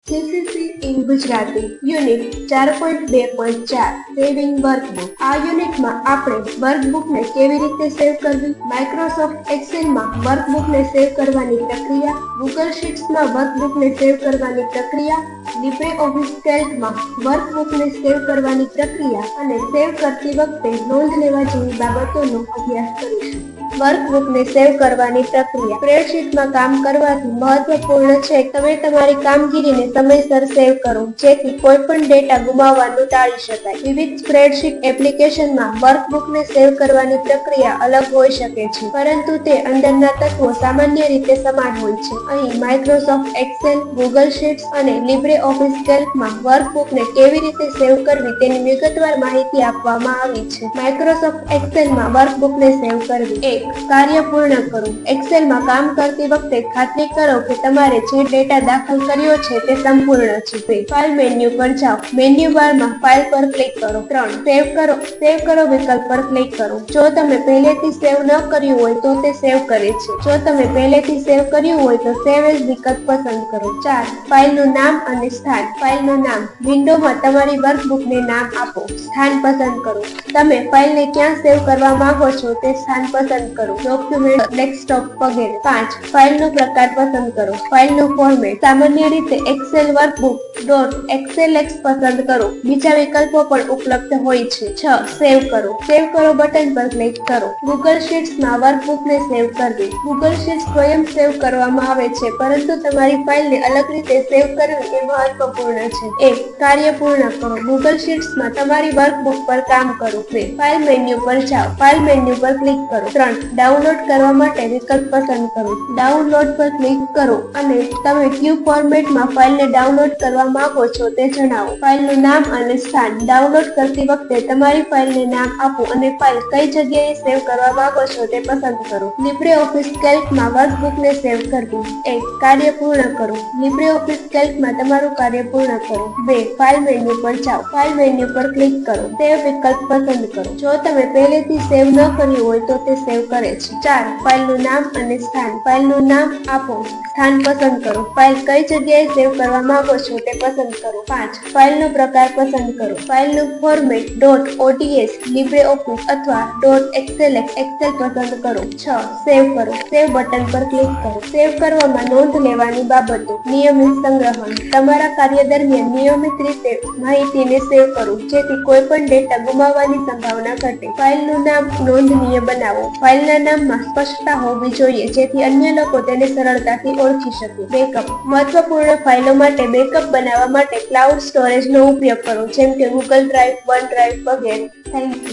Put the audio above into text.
CCC in Gujarati unit 4.2.4 saving workbook. આ યુનિટમાં આપણે વર્કબુકને કેવી રીતે સેવ કરવી, માઇક્રોસોફ્ટ એક્સેલમાં વર્કબુકને સેવ કરવાની પ્રક્રિયા, ગૂગલ શીટ્સમાં વર્કબુકને સેવ કરવાની પ્રક્રિયા, લીબ્રેઓફિસ કેલ્કમાં વર્કબુકને સેવ કરવાની પ્રક્રિયા અને સેવ કરતી વખતે નોંધ લેવા જેવી બાબતોનો અભ્યાસ કરીશું. વર્કબુકને સેવ કરવાની પ્રક્રિયા. સ્પ્રેડશીટમાં કામ કરવાથી મહત્વપૂર્ણ છે કે તમે તમારી કામગીરીને સમયસર સેવ કરો, જેથી કોઈ પણ ડેટા ગુમાવવાનું ટાળી શકાય. વિવિધ સ્પ્રેડશીટ એપ્લિકેશનમાં વર્કબુકને સેવ કરવાની પ્રક્રિયા અલગ હોઈ શકે છે, પરંતુ તે અંદરના તત્વો સામાન્ય રીતે સમાન હોય છે. અહીં માઇક્રોસોફ્ટ એક્સેલ, ગૂગલ શીટ્સ અને લીબ્રેઓફિસ કેલ્કમાં વર્કબુકને કેવી રીતે સેવ કરવી તેની વિગતવાર માહિતી આપવામાં આવી છે. માઇક્રોસોફ્ટ એક્સેલમાં વર્કબુકને સેવ કરવી. કાર્ય પૂર્ણ કરો. એક્સેલમાં કામ કરતી વખતે ખાતરી કરો કે તમારે જે ડેટા દાખલ કર્યો છે તે સંપૂર્ણ છે. ફાઇલ મેન્યુ પર જાઓ. મેન્યુ બારમાં ફાઇલ પર ક્લિક કરો. 3. સેવ કરો. સેવ કરો વિકલ્પ પર ક્લિક કરો. જો તમે પહેલેથી સેવ ન કર્યું હોય તો તે સેવ કરે છે. જો તમે પહેલેથી સેવ કર્યું હોય તો સેવ એઝ વિકલ્પ પસંદ કરો. 4. ફાઇલનું નામ અને સ્થાન. ફાઇલનું નામ. વિન્ડોમાં તમારી વર્કબુકને નામ આપો. સ્થાન પસંદ કરો. તમે ફાઇલને ક્યાં સેવ કરવા માંગો છો તે સ્થાન પસંદ કરો. ડોક્યુમેન્ટ, ડેસ્કટોપ વગેરે. 5. ફાઇલનો પ્રકાર પસંદ કરો. ફાઇલનું ફોર્મેટ. સામાન્ય રીતે એક્સેલ વર્કબુક .xlx પસંદ કરો. બીજા વિકલ્પો પણ ઉપલબ્ધ હોય છે. 6. સેવ કરો. સેવ કરો બટન પર ક્લિક કરો. ગૂગલ શીટ્સમાં વર્કબુકને સેવ કરવી. ગૂગલ શીટ્સ સ્વયં સેવ કરવામાં આવે છે, પરંતુ તમારી ફાઇલને અલગ રીતે સેવ કરવી એ મહત્વપૂર્ણ છે. 1. કાર્ય પૂર્ણ કરો. ગૂગલ શીટ્સમાં તમારી વર્કબુક પર કામ કરો. 2. ફાઇલ મેન્યુ પર જાઓ. ફાઇલ મેન્યુ પર ક્લિક કરો. 3. ડાઉનલોડ કરવા માટે વિકલ્પ પસંદ કરો. ડાઉનલોડ પર ક્લિક કરો અને તમે ક્યુ ફોર્મેટમાં ફાઇલને ડાઉનલોડ કરવા માંગો છો તે જણાવો. ફાઇલનું નામ અને સ્થાન. ડાઉનલોડ કરતી વખતે તમારી ફાઇલને નામ આપો અને ફાઇલ કઈ જગ્યાએ સેવ કરવા માંગો છો તે પસંદ કરો. લીબ્રેઓફિસ કેલ્કમાં વર્કબુકને સેવ કરવી. 1. કાર્ય પૂર્ણ કરો. લીબ્રેઓફિસ કેલ્કમાં તમારું કાર્ય પૂર્ણ કરો. 2. ફાઇલ મેન્યુ પર જાઓ. ફાઇલ મેન્યુ પર ક્લિક કરો. સેવ વિકલ્પ પસંદ કરો. જો તમે પહેલેથી સેવ ન કર્યું હોય તો તે સેવ કરે છે. 4. ફાઇલનું નામ અને સ્થાન. ફાઇલનું નામ આપો. સ્થાન પસંદ કરો. ફાઇલ કઈ જગ્યાએ સેવ કરવા માંગો છો તે પસંદ કરો. 5. ફાઇલનો પ્રકાર પસંદ કરો. ફાઇલનું ફોર્મેટ .ods, LibreOffice અથવા .xlx એક્સેલ પસંદ કરો. 6. સેવ કરો. સેવ બટન પર ક્લિક કરો. સેવ કરવામાં નોંધ લેવાની બાબતો. નિયમિત સંગ્રહણ. તમારા કાર્ય દરમિયાન નિયમિત રીતે માહિતીને સેવ કરો, જેથી કોઈ પણ ડેટા ગુમાવવાની સંભાવના ઘટે. ફાઇલનું નામ નોંધનીય બનાવો. ફાઇલના નામમાં સ્પષ્ટતા હોવી જોઈએ, જેથી અન્ય લોકો તેને સરળતાથી ઓળખી શકે. બેકઅપ. મહત્વપૂર્ણ ફાઇલો માટે બેકઅપ બનાવવા માટે ક્લાઉડ સ્ટોરેજનો ઉપયોગ કરો, જેમ કે ગૂગલ ડ્રાઈવ, વન ડ્રાઈવ વગેરે. Thank you.